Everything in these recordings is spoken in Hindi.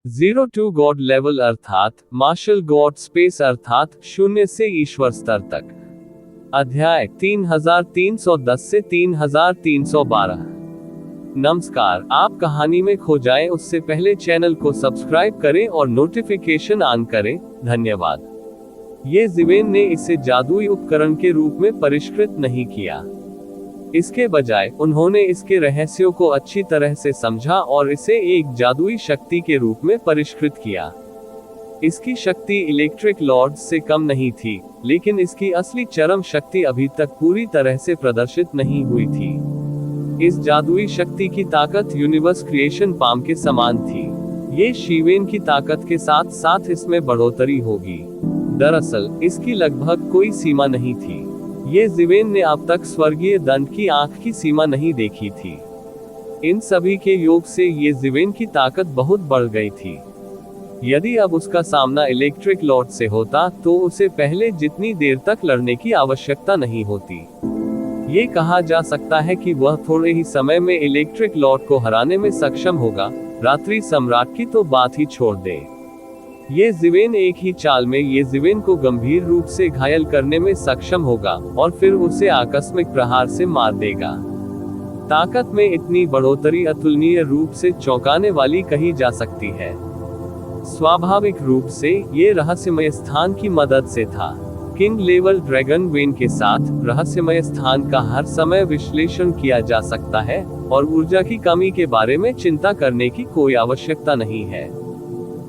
जीरो टू गॉड लेवल अर्थात मार्शल गॉड स्पेस अर्थात शून्य से ईश्वर स्तर तक। अध्याय 3310 से 3312। नमस्कार, आप कहानी में खो जाएं उससे पहले चैनल को सब्सक्राइब करें और नोटिफिकेशन ऑन करें। धन्यवाद। ये ज़िवेन ने इसे जादुई उपकरण के रूप में परिष्कृत नहीं किया। इसके बजाय उन्होंने इसके रहस्यों को अच्छी तरह से समझा और इसे एक जादुई शक्ति के रूप में परिष्कृत किया। इसकी शक्ति इलेक्ट्रिक लॉर्ड्स से कम नहीं थी, लेकिन इसकी असली चरम शक्ति अभी तक पूरी तरह से प्रदर्शित नहीं हुई थी। इस जादुई शक्ति की ताकत यूनिवर्स क्रिएशन पाम के समान थी। ये शीवेन की ताकत के साथ साथ इसमें बढ़ोतरी होगी। दरअसल इसकी लगभग कोई सीमा नहीं थी। ये ज़िवेन ने अब तक स्वर्गीय दंड की आंख की सीमा नहीं देखी थी। इन सभी के योग से ये ज़िवेन की ताकत बहुत बढ़ गई थी। यदि अब उसका सामना इलेक्ट्रिक लॉर्ड से होता तो उसे पहले जितनी देर तक लड़ने की आवश्यकता नहीं होती। ये कहा जा सकता है कि वह थोड़े ही समय में इलेक्ट्रिक लॉर्ड को हराने में सक्षम होगा। रात्रि सम्राट की तो बात ही छोड़ दे। ये ज़िवेन एक ही चाल में ये ज़िवेन को गंभीर रूप से घायल करने में सक्षम होगा और फिर उसे आकस्मिक प्रहार से मार देगा। ताकत में इतनी बढ़ोतरी अतुलनीय रूप से चौंकाने वाली कही जा सकती है। स्वाभाविक रूप से ये रहस्यमय स्थान की मदद से था। किंग लेवल ड्रैगन वेन के साथ रहस्यमय स्थान का हर समय विश्लेषण किया जा सकता है और ऊर्जा की कमी के बारे में चिंता करने की कोई आवश्यकता नहीं है।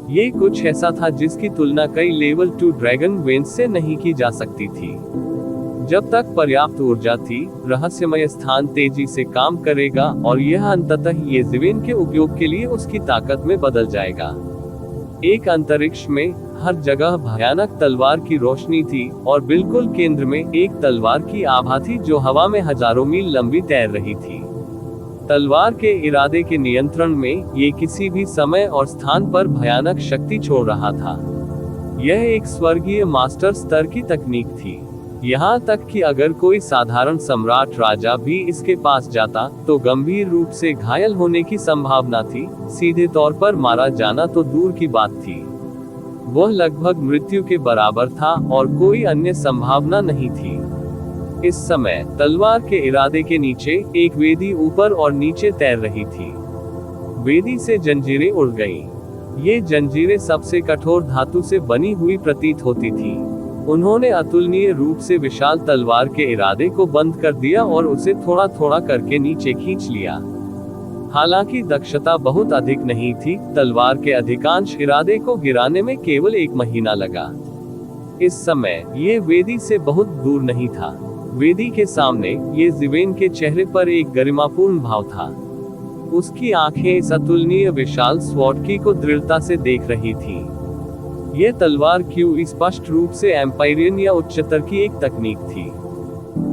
ये कुछ ऐसा था जिसकी तुलना कई लेवल 2 ड्रैगन वेन्स से नहीं की जा सकती थी। जब तक पर्याप्त ऊर्जा थी, रहस्यमय स्थान तेजी से काम करेगा और यह अंततः ये ज़िवेन के उपयोग के लिए उसकी ताकत में बदल जाएगा। एक अंतरिक्ष में हर जगह भयानक तलवार की रोशनी थी और बिल्कुल केंद्र में एक तलवार की आभा थी जो हवा में हजारों मील लंबी तैर रही थी। तलवार के इरादे के नियंत्रण में ये किसी भी समय और स्थान पर भयानक शक्ति छोड़ रहा था। यह एक स्वर्गीय मास्टर स्तर की तकनीक थी। यहाँ तक कि अगर कोई साधारण सम्राट राजा भी इसके पास जाता तो गंभीर रूप से घायल होने की संभावना थी। सीधे तौर पर मारा जाना तो दूर की बात थी, वह लगभग मृत्यु के बराबर था और कोई अन्य संभावना नहीं थी। इस समय तलवार के इरादे के नीचे एक वेदी ऊपर और नीचे तैर रही थी। वेदी से जंजीरें उड़ गईं। ये जंजीरें सबसे कठोर धातु से बनी हुई प्रतीत होती थी। उन्होंने अतुलनीय रूप से विशाल तलवार के इरादे को बंद कर दिया और उसे थोड़ा थोड़ा करके नीचे खींच लिया। हालांकि दक्षता बहुत अधिक नहीं थी। तलवार के अधिकांश इरादे को गिराने में केवल 1 महीना लगा। इस समय ये वेदी से बहुत दूर नहीं था। वेदी के सामने ये ज़िवेन के चेहरे पर एक गरिमापूर्ण भाव था। उसकी आंखें इस अतुलनीय विशाल स्वॉर्ड की को दृढ़ता से देख रही थी। यह तलवार क्यू स्पष्ट रूप से एम्पायरियन या उच्चतर की एक तकनीक थी।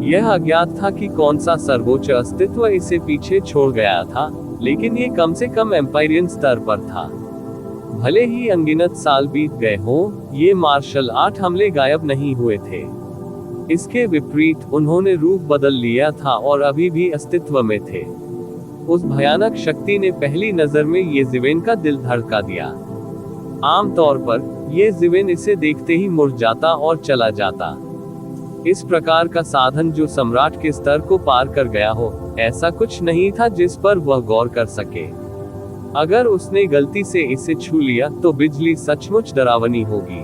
यह अज्ञात था कि कौन सा सर्वोच्च अस्तित्व इसे पीछे छोड़ गया था, लेकिन ये कम से कम एम्पायरियन स्तर पर था। भले ही अनगिनत साल बीत गए हों, ये मार्शल आर्ट हमले गायब नहीं हुए थे। इसके विपरीत उन्होंने रूप बदल लिया था और अभी भी अस्तित्व में थे। उस भयानक शक्ति ने पहली नजर में ये ज़िवेन का दिल धड़का दिया। आमतौर पर ये ज़िवेन इसे देखते ही मुड़ जाता और चला जाता। इस प्रकार का साधन जो सम्राट के स्तर को पार कर गया हो, ऐसा कुछ नहीं था जिस पर वह गौर कर सके। अगर उसने गलती से इसे छू लिया तो बिजली सचमुच डरावनी होगी।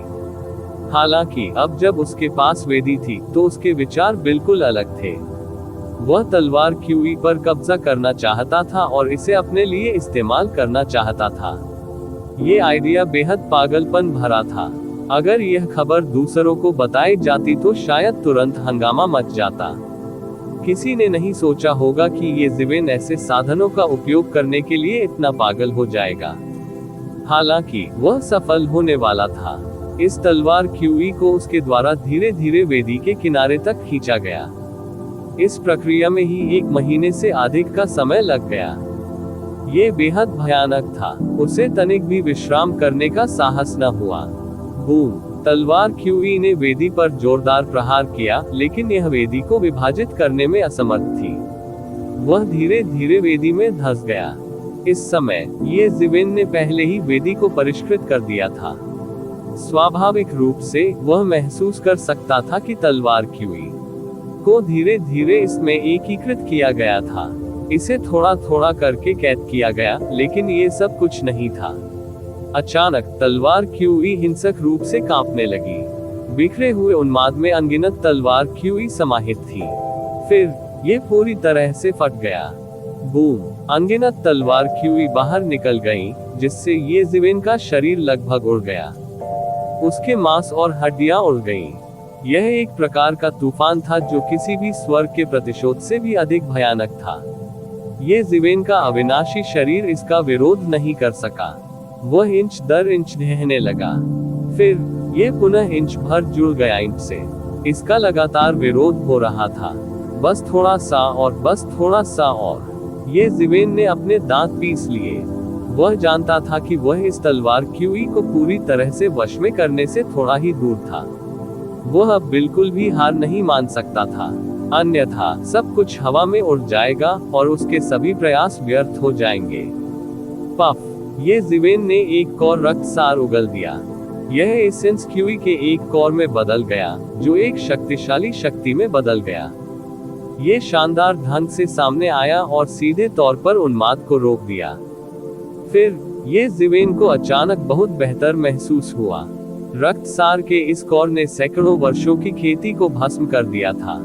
हालांकि अब जब उसके पास वेदी थी तो उसके विचार बिल्कुल अलग थे। वह तलवार क्यूई पर कब्जा करना चाहता था और इसे अपने लिए इस्तेमाल करना चाहता था। ये आइडिया बेहद पागलपन भरा था। अगर यह खबर दूसरों को बताई जाती तो शायद तुरंत हंगामा मच जाता। किसी ने नहीं सोचा होगा कि ये ज़िवेन ऐसे साधनों का उपयोग करने के लिए इतना पागल हो जाएगा। हालांकि वह सफल होने वाला था। इस तलवार क्यूई को उसके द्वारा धीरे धीरे वेदी के किनारे तक खींचा गया। इस प्रक्रिया में ही 1 महीने से अधिक का समय लग गया। ये बेहद भयानक था। उसे तनिक भी विश्राम करने का साहस न हुआ। बूम! तलवार क्यूई ने वेदी पर जोरदार प्रहार किया, लेकिन यह वेदी को विभाजित करने में असमर्थ थी। वह धीरे धीरे वेदी में धंस गया। इस समय ये जिवेन ने पहले ही वेदी को परिष्कृत कर दिया था। स्वाभाविक रूप से वह महसूस कर सकता था कि तलवार क्यूई को धीरे धीरे इसमें एकीकृत किया गया था। इसे थोड़ा थोड़ा करके कैद किया गया, लेकिन ये सब कुछ नहीं था। अचानक तलवार क्यूई हिंसक रूप से कांपने लगी। बिखरे हुए उन्माद में अनगिनत तलवार क्यूई समाहित थी। फिर ये पूरी तरह से फट गया। बूम! अनगिनत तलवार क्यूई बाहर निकल गईं, जिससे ये जिवेन का शरीर लगभग उड़ गया। उसके मांस और हड्डियां उड़ गईं। यह एक प्रकार का तूफान था जो किसी भी स्वर्ग के प्रतिशोध से भी अधिक भयानक था। ये जिवेन का अविनाशी शरीर इसका विरोध नहीं कर सका। वह इंच दर इंच ढहने लगा। फिर ये पुनः इंच भर जुड़ गया इंच से। इसका लगातार विरोध हो रहा था। बस थोड़ा सा और बस थोड़ा सा और। ये जिवेन ने अपने दांत पीस लिए। वह जानता था कि वह इस तलवार क्यूई को पूरी तरह से वश में करने से थोड़ा ही दूर था। वह अब बिल्कुल भी हार नहीं मान सकता था, अन्यथा सब कुछ हवा में उड़ जाएगा और उसके सभी प्रयास व्यर्थ हो जाएंगे। पफ! ये जिवेन ने एक कौर रक्तसार उगल दिया। यह एसेंस क्यूई के एक कौर में बदल गया, जो एक शक्तिशाली शक्ति में बदल गया। ये शानदार ढंग से सामने आया और सीधे तौर पर उन्माद को रोक दिया। फिर ये जिवेन को अचानक बहुत बेहतर महसूस हुआ। रक्तसार के इस कौर ने सैकड़ों वर्षों की खेती को भस्म कर दिया था।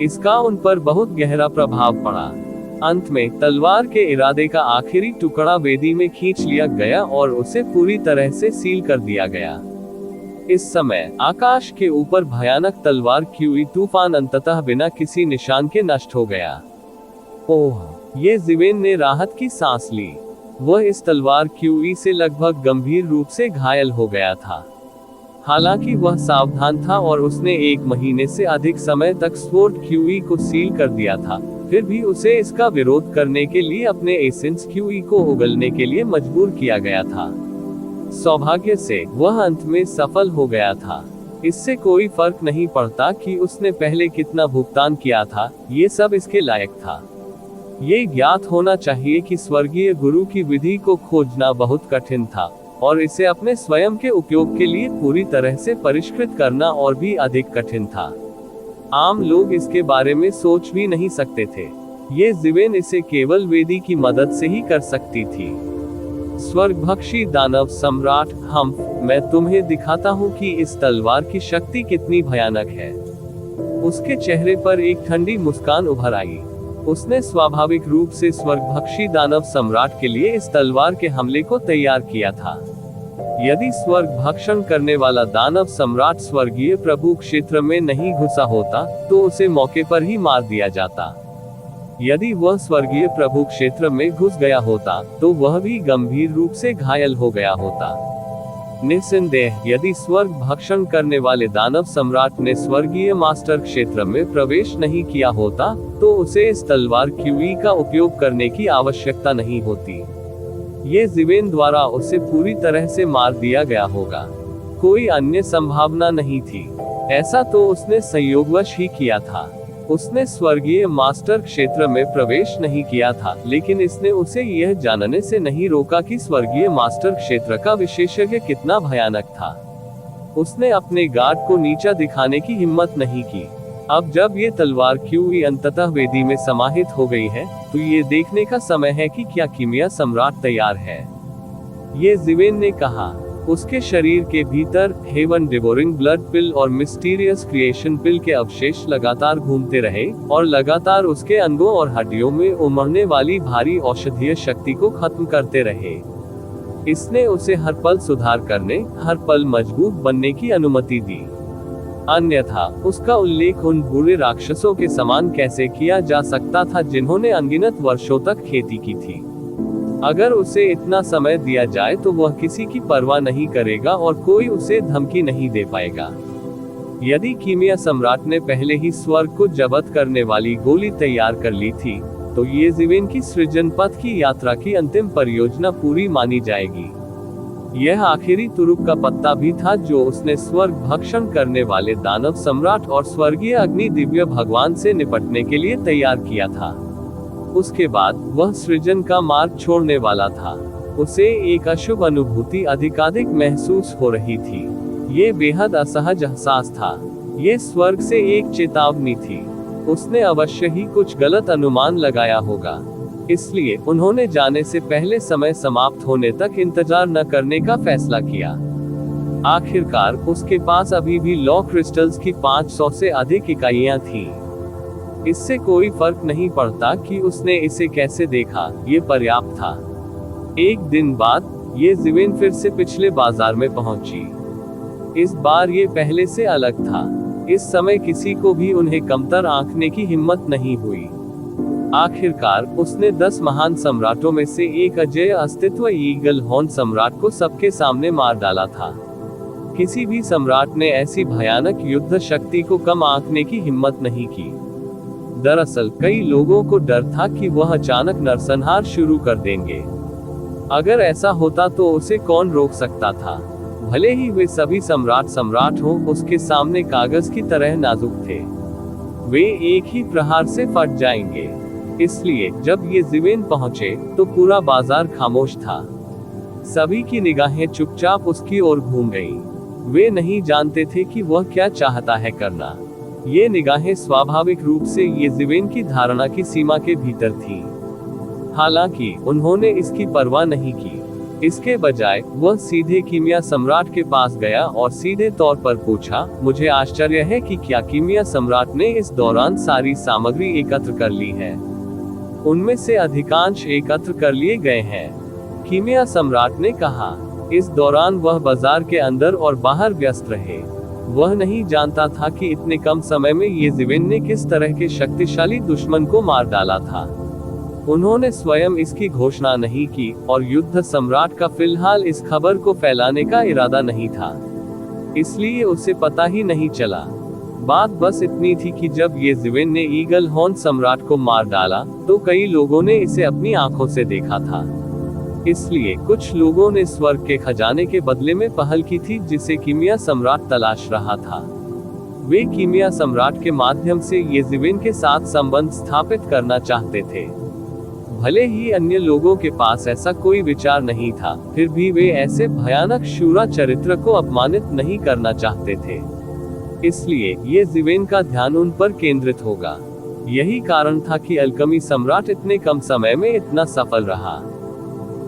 इसका उन पर बहुत गहरा प्रभाव पड़ा। अंत में तलवार के इरादे का आखिरी टुकड़ा वेदी में खींच लिया गया और उसे पूरी तरह से सील कर दिया गया। इस समय आकाश के ऊपर भयानक तलवार क्यूई तूफान अंततः बिना किसी निशान के नष्ट हो गया। ओह! ये जिवेन ने राहत की सांस ली। वह इस तलवार क्यूई से लगभग गंभीर रूप से घायल हो गया था। हालांकि वह सावधान था और उसने 1 महीने से अधिक समय तक स्वॉर्ड क्यूई को सील कर दिया था, फिर भी उसे इसका विरोध करने के लिए अपने एसेंस क्यूई को उगलने के लिए मजबूर किया गया था। सौभाग्य से वह अंत में सफल हो गया था। इससे कोई फर्क नहीं पड़ता कि उसने पहले कितना भुगतान किया था, ये सब इसके लायक था। ये ज्ञात होना चाहिए कि स्वर्गीय गुरु की विधि को खोजना बहुत कठिन था, और इसे अपने स्वयं के उपयोग के लिए पूरी तरह से परिष्कृत करना और भी अधिक कठिन था। आम लोग इसके बारे में सोच भी नहीं सकते थे। ये जिवेन इसे केवल वेदी की मदद से ही कर सकती थी। स्वर्गभक्षी दानव सम्राट हम्फ, मैं तुम्हें दिखाता हूँ कि इस तलवार की शक्ति कितनी भयानक है। उसके चेहरे पर एक ठंडी मुस्कान उभर आई। उसने स्वाभाविक रूप से स्वर्गभक्षी दानव सम्राट के लिए इस तलवार के हमले को तैयार किया था। यदि स्वर्ग भक्षण करने वाला दानव सम्राट स्वर्गीय प्रभु क्षेत्र में नहीं घुसा होता, तो उसे मौके पर ही मार दिया जाता। यदि वह स्वर्गीय प्रभु क्षेत्र में घुस गया होता, तो वह भी गंभीर रूप से घायल हो गया होता। निस्संदेह यदि स्वर्ग भक्षण करने वाले दानव सम्राट ने स्वर्गीय मास्टर क्षेत्र में प्रवेश नहीं किया होता, तो उसे इस तलवार क्यूई का उपयोग करने की आवश्यकता नहीं होती। ये जिवेन द्वारा उसे पूरी तरह से मार दिया गया होगा। कोई अन्य संभावना नहीं थी। ऐसा तो उसने संयोगवश ही किया था। उसने स्वर्गीय मास्टर क्षेत्र में प्रवेश नहीं किया था, लेकिन इसने उसे यह जानने से नहीं रोका कि स्वर्गीय मास्टर क्षेत्र का विशेषज्ञ कितना भयानक था। उसने अपने गार्ड को नीचा दिखाने की हिम्मत नहीं की। अब जब ये तलवार क्यूई अंततः वेदी में समाहित हो गई है, तो ये देखने का समय है कि क्या कीमिया सम्राट तैयार है। ये जिवेन ने कहा। उसके शरीर के भीतर हेवन डिवोरिंग ब्लड पिल और मिस्टीरियस क्रिएशन पिल के अवशेष लगातार घूमते रहे और लगातार उसके अंगों और हड्डियों में उमड़ने वाली भारी औषधीय शक्ति को खत्म करते रहे। इसने उसे हर पल सुधार करने, हर पल मजबूत बनने की अनुमति दी। अन्यथा उसका उल्लेख उन बुरे राक्षसों के समान कैसे किया जा सकता था जिन्होंने अनगिनत वर्षों तक खेती की थी। अगर उसे इतना समय दिया जाए तो वह किसी की परवाह नहीं करेगा और कोई उसे धमकी नहीं दे पाएगा। यदि कीमिया सम्राट ने पहले ही स्वर्ग को जब्त करने वाली गोली तैयार कर ली थी, तो ये जिवेन की सृजन पथ की यात्रा की अंतिम परियोजना पूरी मानी जाएगी। यह आखिरी तुरुप का पत्ता भी था जो उसने स्वर्ग भक्षण करने वाले दानव सम्राट और स्वर्गीय अग्नि दिव्य भगवान से निपटने के लिए तैयार किया था। उसके बाद वह सृजन का मार्ग छोड़ने वाला था। उसे एक अशुभ अनुभूति अधिकाधिक महसूस हो रही थी। ये बेहद असहज एहसास था। ये स्वर्ग से एक चेतावनी थी। उसने अवश्य ही कुछ गलत अनुमान लगाया होगा। इसलिए उन्होंने जाने से पहले समय समाप्त होने तक इंतजार न करने का फैसला किया। आखिरकार उसके पास अभी भी लॉ क्रिस्टल्स की 500 से अधिक इकाइयां थीं। इससे कोई फर्क नहीं पड़ता कि उसने इसे कैसे देखा, ये पर्याप्त था। एक दिन बाद ये ज़िवेन फिर से पिछले बाजार में पहुंची। इस बार ये पहले से अलग था। इस समय किसी को भी उन्हें कमतर आंकने की हिम्मत नहीं हुई। आखिरकार उसने 10 महान सम्राटों में से एक अजेय अस्तित्व ईगल हॉर्न सम्राट को सबके सामने मार डाला था। किसी भी सम्राट ने ऐसी भयानक युद्ध शक्ति को कम आंकने की हिम्मत नहीं की। दरअसल कई लोगों को डर था कि वह अचानक नरसंहार शुरू कर देंगे। अगर ऐसा होता तो उसे कौन रोक सकता था। भले ही वे सभी सम्राट हों, उसके सामने कागज की तरह नाजुक थे। वे एक ही प्रहार से फट जाएंगे। इसलिए जब ये ज़िवेन पहुंचे तो पूरा बाजार खामोश था। सभी की निगाहें चुपचाप उसकी ओर घूम गईं। वे नहीं जानते थे कि वह क्या चाहता है करना। ये निगाहें स्वाभाविक रूप से ये ज़िवेन की धारणा की सीमा के भीतर थीं। हालांकि उन्होंने इसकी परवाह नहीं की। इसके बजाय वह सीधे कीमिया सम्राट के पास गया और सीधे तौर पर पूछा, मुझे आश्चर्य है कि क्या कीमिया सम्राट ने इस दौरान सारी सामग्री एकत्र कर ली है। उनमें से अधिकांश एकत्र कर लिए गए हैं, कीमिया सम्राट ने कहा। इस दौरान वह बाजार के अंदर और बाहर व्यस्त रहे। वह नहीं जानता था कि इतने कम समय में ये ज़िवेन ने किस तरह के शक्तिशाली दुश्मन को मार डाला था। उन्होंने स्वयं इसकी घोषणा नहीं की और युद्ध सम्राट का फिलहाल इस खबर को फैलाने का इरादा नहीं था। इसलिए उसे पता ही नहीं चला। बात बस इतनी थी कि जब ये ज़िवेन ने ईगल हॉर्न सम्राट को मार डाला तो कई लोगों ने इसे अपनी आंखों से देखा था। इसलिए कुछ लोगों ने स्वर्ग के खजाने के बदले में पहल की थी जिसे कीमिया सम्राट तलाश रहा था। वे कीमिया सम्राट के माध्यम से ये ज़िवेन के साथ संबंध स्थापित करना चाहते थे। भले ही अन्य लोगों के पास ऐसा कोई विचार नहीं था, फिर भी वे ऐसे भयानक शूरा चरित्र को अपमानित नहीं करना चाहते थे। इसलिए ये ज़िवेन का ध्यान उन पर केंद्रित होगा। यही कारण था कि अल्कमी सम्राट इतने कम समय में इतना सफल रहा।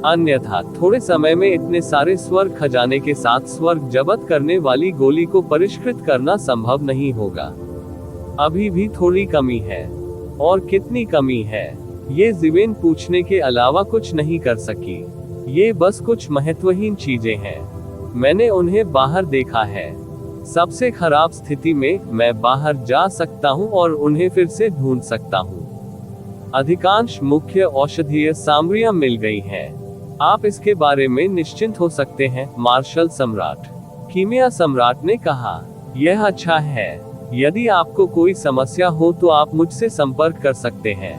अन्यथा थोड़े समय में इतने सारे स्वर्ग खजाने के साथ स्वर्ग जब्त करने वाली गोली को परिष्कृत करना संभव नहीं होगा। अभी भी थोड़ी कमी है। और कितनी कमी है, ये ज़िवेन पूछने के अलावा कुछ नहीं कर सकी। ये बस कुछ महत्वहीन चीजें हैं। मैंने उन्हें बाहर देखा है। सबसे खराब स्थिति में मैं बाहर जा सकता हूँ और उन्हें फिर से ढूंढ सकता हूँ। अधिकांश मुख्य औषधीय सामग्रियां मिल गई हैं। आप इसके बारे में निश्चिंत हो सकते हैं, मार्शल सम्राट। कीमिया सम्राट ने कहा, यह अच्छा है। यदि आपको कोई समस्या हो तो आप मुझसे संपर्क कर सकते हैं।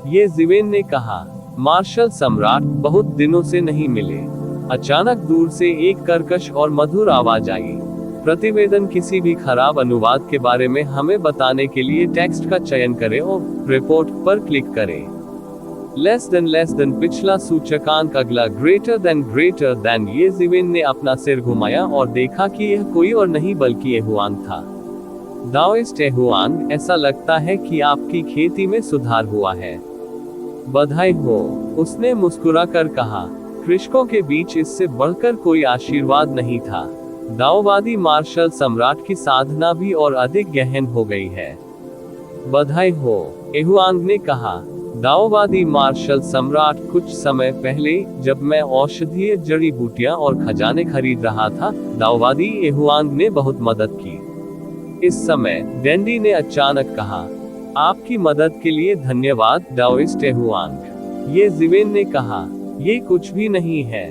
ये ज़िवेन ने कहा। मार्शल सम्राट, बहुत दिनों से नहीं मिले। अचानक दूर से एक कर्कश और मधुर आवाज आई। प्रतिवेदन किसी भी खराब अनुवाद के बारे में हमें बताने के लिए टेक्स्ट का चयन करें और रिपोर्ट पर क्लिक करें। लेस देन पिछला सूचकांक अगला ग्रेटर देन। ये ज़िवेन ने अपना सिर घुमाया और देखा कि यह कोई और नहीं बल्कि एहुआंग था। दाओइस्ट एहुआंग, ऐसा लगता है कि आपकी खेती में सुधार हुआ है। बधाई हो, उसने मुस्कुरा कर कहा। कृषकों के बीच इससे बढ़कर कोई आशीर्वाद नहीं था। दाओवादी मार्शल सम्राट की साधना भी और अधिक गहन हो गई है। बधाई हो, एहुआंग ने कहा। दाओवादी मार्शल सम्राट, कुछ समय पहले जब मैं औषधीय जड़ी बूटियां और खजाने खरीद रहा था, दाओवादी एहुआंग ने बहुत मदद की। इस समय डेंडी ने अचानक कहा, आपकी मदद के लिए धन्यवाद दाओइस्ट एहुआंग। ये ज़िवेन ने कहा, ये कुछ भी नहीं है।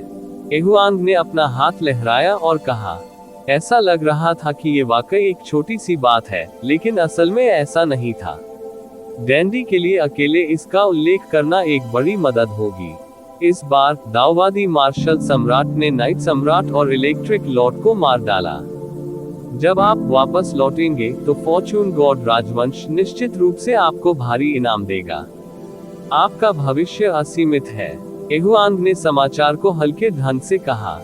एहुआंग ने अपना हाथ लहराया और कहा, ऐसा लग रहा था कि ये वाकई एक छोटी सी बात है, लेकिन असल में ऐसा नहीं था। डेंडी के लिए अकेले इसका उल्लेख करना एक बड़ी मदद होगी। इस बार दाओवादी मार्शल सम्राट ने नाइट सम्राट और इलेक्ट्रिक लॉर्ड को मार डाला। जब आप वापस लौटेंगे तो फॉर्चून गॉड राजवंश निश्चित रूप से आपको भारी इनाम देगा। आपका भविष्य असीमित है, एहुआंग ने समाचार को हल्के ढंग से कहा।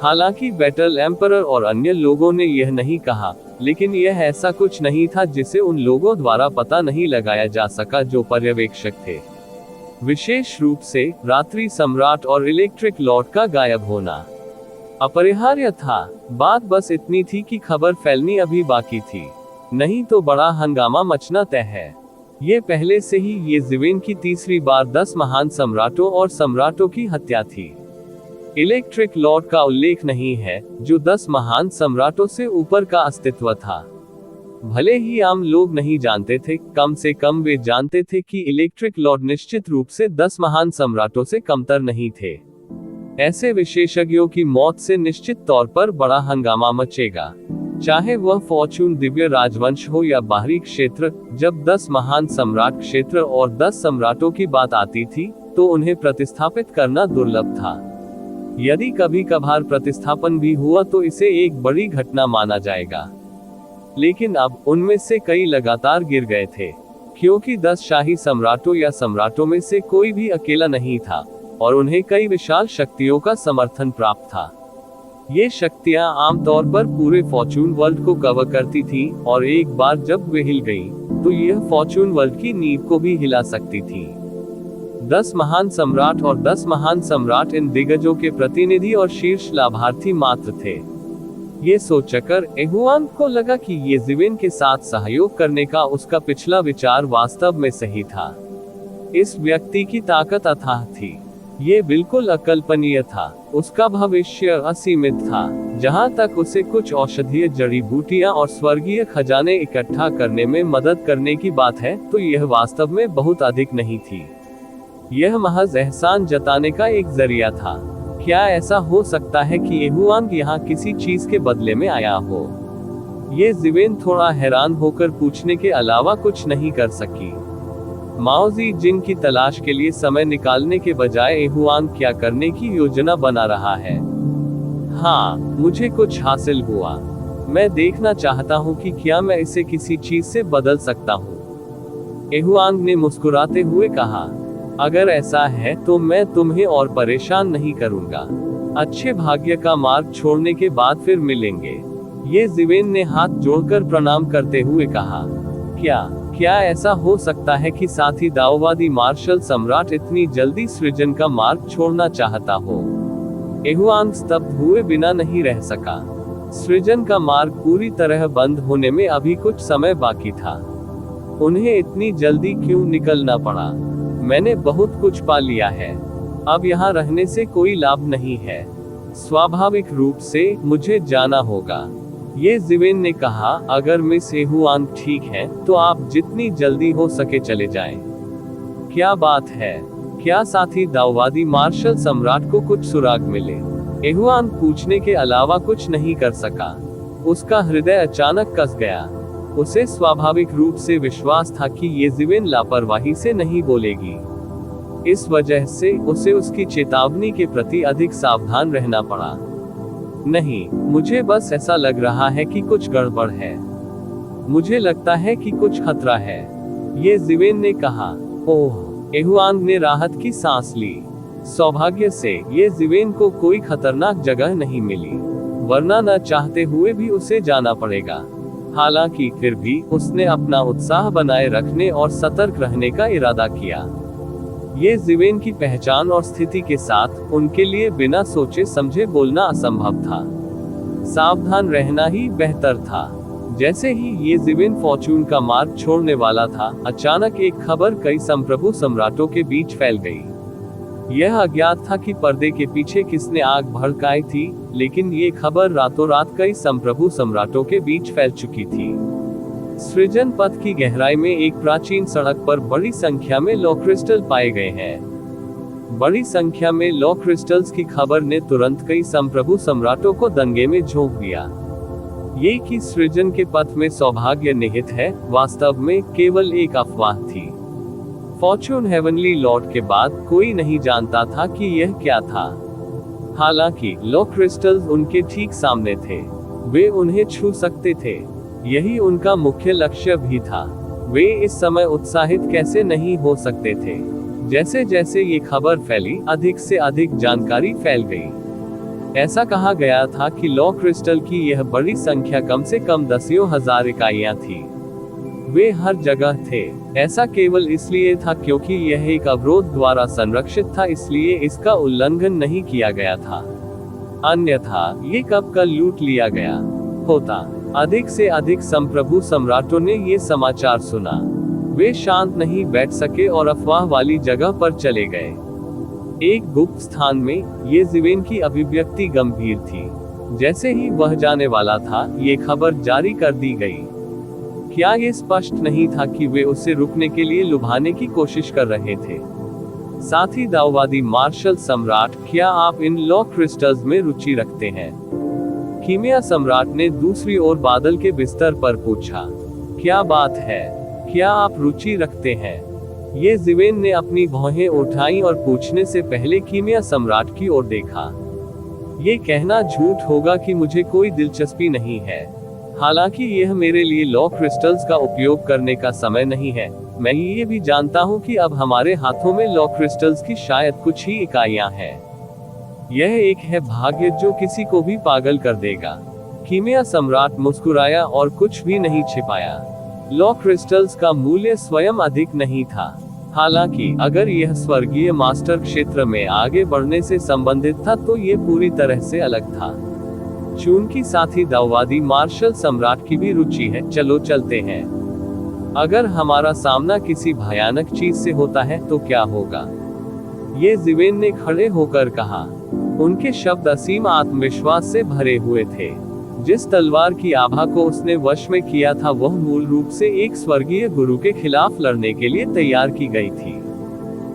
हालांकि बैटल एम्परर और अन्य लोगों ने यह नहीं कहा, लेकिन यह ऐसा कुछ नहीं था जिसे उन लोगों द्वारा पता नहीं लगाया जा सका जो पर्यवेक्षक थे। विशेष रूप से रात्रि सम्राट और इलेक्ट्रिक लॉर्ड का गायब होना अपरिहार्य था। बात बस इतनी थी कि खबर फैलनी अभी बाकी थी, नहीं तो बड़ा हंगामा मचना तय है। ये पहले से ही ये ज़िवेन की तीसरी बार 10 महान सम्राटों और सम्राटों की हत्या थी। इलेक्ट्रिक लॉर्ड का उल्लेख नहीं है, जो 10 महान सम्राटों से ऊपर का अस्तित्व था। भले ही आम लोग नहीं जानते थे, कम से कम वे जानते थे कि इलेक्ट्रिक लॉर्ड निश्चित रूप से 10 महान सम्राटों से कमतर नहीं थे। ऐसे विशेषज्ञों की मौत से निश्चित तौर पर बड़ा हंगामा मचेगा, चाहे वह फॉर्चून दिव्य राजवंश हो या बाहरी क्षेत्र। जब 10 महान सम्राट क्षेत्र और 10 सम्राटों की बात आती थी, तो उन्हें प्रतिस्थापित करना दुर्लभ था। यदि कभी कभार प्रतिस्थापन भी हुआ तो इसे एक बड़ी घटना माना जाएगा। लेकिन अब उनमें से कई लगातार गिर गए थे, क्योंकि 10 शाही सम्राटों या सम्राटों में से कोई भी अकेला नहीं था, और उन्हें कई विशाल शक्तियों का समर्थन प्राप्त था। ये शक्तियां आमतौर पर पूरे फॉर्चून वर्ल्ड को कवर करती थी, और एक बार जब वे हिल गईं, तो यह फॉर्चून वर्ल्ड की नींव को भी हिला सकती थी। 10 महान सम्राट और 10 महान सम्राट इन दिग्गजों के प्रतिनिधि और शीर्ष लाभार्थी मात्र थे। ये सोचकर एहुआंग को लगा कि ये ज़िवेन के साथ सहयोग करने का उसका पिछला विचार वास्तव में सही था। इस व्यक्ति की ताकत अथाह थी, ये बिल्कुल अकल्पनीय था। उसका भविष्य असीमित था। जहां तक उसे कुछ औषधीय जड़ी बूटियां और स्वर्गीय खजाने इकट्ठा करने में मदद करने की बात है, तो यह वास्तव में बहुत अधिक नहीं थी। यह महज एहसान जताने का एक जरिया था। क्या ऐसा हो सकता है कि एहुआंग यहाँ किसी चीज के बदले में आया हो? ये ज़िवेन थोड़ा हैरान होकर पूछने के अलावा कुछ नहीं कर सकी। माओजी जिन की तलाश के लिए समय निकालने के बजाय एहुआंग क्या करने की योजना बना रहा है। हाँ, मुझे कुछ हासिल हुआ। मैं देखना चाहता हूँ कि क्या मैं इसे किसी चीज से बदल सकता हूँ। एहुआंग ने मुस्कुराते हुए कहा, अगर ऐसा है तो मैं तुम्हें और परेशान नहीं करूंगा। अच्छे भाग्य का मार्ग छोड़ने के बाद फिर मिलेंगे। ये ज़िवेन ने हाथ जोड़कर प्रणाम करते हुए कहा, क्या ऐसा हो सकता है कि साथी दाओवादी मार्शल सम्राट इतनी जल्दी सृजन का मार्ग छोड़ना चाहता हो? एहुआंग स्तब्ध हुए बिना नहीं रह सका। सृजन का मार्ग पूरी तरह बंद होने में अभी कुछ समय बाकी था। उन्हें इतनी जल्दी क्यों निकलना पड़ा? मैंने बहुत कुछ पा लिया है, अब यहाँ रहने से कोई लाभ नहीं है। स्वाभाविक रूप से मुझे जाना होगा। ये ज़िवेन ने कहा, अगर मिस एहुआंग ठीक है तो आप जितनी जल्दी हो सके चले जाएं। क्या बात है? क्या साथी दाओवादी मार्शल सम्राट को कुछ सुराग मिले? एहुआंग पूछने के अलावा कुछ नहीं कर सका। उसका हृदय अचानक कस गया। उसे स्वाभाविक रूप से विश्वास था कि ये ज़िवेन लापरवाही से नहीं बोलेगी। इस वजह से उसे उसकी चेतावनी के प्रति अधिक सावधान रहना पड़ा। नहीं, मुझे बस ऐसा लग रहा है कि कुछ गड़बड़ है। मुझे लगता है कि कुछ खतरा है, ये ज़िवेन ने कहा। ओह, एहुआंग ने राहत की सांस ली। सौभाग्य से ये ज़िवेन को कोई खतरनाक जगह नहीं मिली, वरना न चाहते हुए भी उसे जाना पड़ेगा। हालांकि फिर भी उसने अपना उत्साह बनाए रखने और सतर्क रहने का इरादा किया। ये ज़िवेन की पहचान और स्थिति के साथ उनके लिए बिना सोचे समझे बोलना असंभव था। सावधान रहना ही बेहतर था। जैसे ही ये ज़िवेन फॉर्चून का मार्ग छोड़ने वाला था, अचानक एक खबर कई संप्रभु सम्राटों के बीच फैल गई। यह अज्ञात था कि पर्दे के पीछे किसने आग भड़काई थी, लेकिन ये खबर रातों रात कई संप्रभु सम्राटों के बीच फैल चुकी थी। सृजन पथ की गहराई में एक प्राचीन सड़क पर बड़ी संख्या में लॉ क्रिस्टल पाए गए हैं। बड़ी संख्या में लॉ क्रिस्टल्स की खबर ने तुरंत कई संप्रभु सम्राटों को दंगे में झोंक दिया। ये कि सृजन के पथ में सौभाग्य निहित है, वास्तव में केवल एक अफवाह थी। फॉर्चून हेवनली लॉर्ड के बाद कोई नहीं जानता था कि यह क्या था। हालांकि लॉ क्रिस्टल्स उनके ठीक सामने थे, वे उन्हें छू सकते थे। यही उनका मुख्य लक्ष्य भी था। वे इस समय उत्साहित कैसे नहीं हो सकते थे, जैसे जैसे ये खबर फैली, अधिक से अधिक जानकारी फैल गई। ऐसा कहा गया था कि लॉ क्रिस्टल की यह बड़ी संख्या कम से कम 10,000 इकाइयां थी। वे हर जगह थे। ऐसा केवल इसलिए था क्योंकि यह एक अवरोध द्वारा संरक्षित था, इसलिए इसका उल्लंघन नहीं किया गया था। अन्यथा ये कब कल लूट लिया गया होता। अधिक से अधिक संप्रभु सम्राटों ने ये समाचार सुना। वे शांत नहीं बैठ सके और अफवाह वाली जगह पर चले गए। एक गुप्त स्थान में ये जीवेन की अभिव्यक्ति गंभीर थी। जैसे ही वह जाने वाला था, ये खबर जारी कर दी गई। क्या ये स्पष्ट नहीं था कि वे उसे रुकने के लिए लुभाने की कोशिश कर रहे थे? साथ ही दाववादी मार्शल सम्राट, क्या आप इन लॉ क्रिस्टल्स में रुचि रखते हैं? कीमिया सम्राट ने दूसरी ओर बादल के बिस्तर पर पूछा। क्या बात है? क्या आप रुचि रखते हैं? ये जीवेन ने अपनी भौहें उठाई और पूछने से पहले कीमिया सम्राट की ओर देखा। ये कहना झूठ होगा कि मुझे कोई दिलचस्पी नहीं है। हालांकि यह मेरे लिए लॉ क्रिस्टल्स का उपयोग करने का समय नहीं है। मैं ये भी जानता हूं कि अब हमारे हाथों में लॉ क्रिस्टल्स की शायद कुछ ही इकाइयां हैं। यह एक है भाग्य जो किसी को भी पागल कर देगा। कीमिया सम्राट मुस्कुराया और कुछ भी नहीं छिपाया। लॉ क्रिस्टल्स का मूल्य स्वयं अधिक नहीं था। हालांकि अगर यह स्वर्गीय मास्टर क्षेत्र में आगे बढ़ने से संबंधित था तो ये पूरी तरह से अलग था। चूंकि साथी दाववादी मार्शल सम्राट की भी रुचि है, चलो चलते हैं। अगर हमारा सामना किसी भयानक चीज से होता है तो क्या होगा? ये जीवेन ने खड़े होकर कहा। उनके शब्द असीम आत्मविश्वास से भरे हुए थे। जिस तलवार की आभा को उसने वश में किया था, वह मूल रूप से एक स्वर्गीय गुरु के खिलाफ लड़ने के लिए तैयार की गई थी।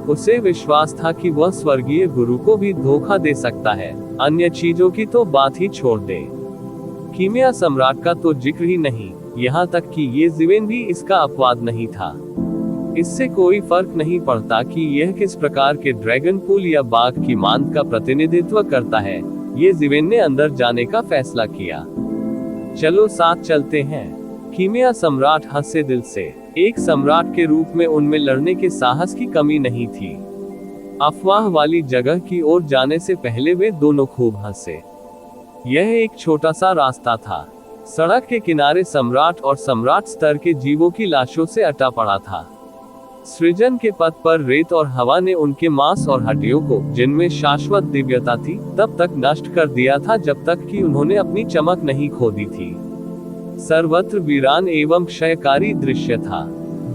उसे विश्वास था कि वह स्वर्गीय गुरु को भी धोखा दे सकता है। अन्य चीजों की तो बात ही छोड़ दे। कीमिया सम्राट का तो जिक्र ही नहीं, यहाँ तक कि ये जीवेन भी इसका अपवाद नहीं था। इससे कोई फर्क नहीं पड़ता कि यह किस प्रकार के ड्रैगन पुल या बाघ की मांद का प्रतिनिधित्व करता है। ये जीवेन ने अंदर जाने का फैसला किया। चलो साथ चलते हैं। कीमिया सम्राट हंसे दिल से। एक सम्राट के रूप में उनमें लड़ने के साहस की कमी नहीं थी। अफवाह वाली जगह की ओर जाने से पहले वे दोनों खूब हंसे। यह एक छोटा सा रास्ता था। सड़क के किनारे सम्राट और सम्राट स्तर के जीवों की लाशों से अटा पड़ा था। सृजन के पथ पर रेत और हवा ने उनके मांस और हड्डियों को, जिनमें शाश्वत दिव्यता थी, तब तक नष्ट कर दिया था जब तक कि उन्होंने अपनी चमक नहीं खो दी थी। सर्वत्र वीरान एवं क्षयकारी दृश्य था।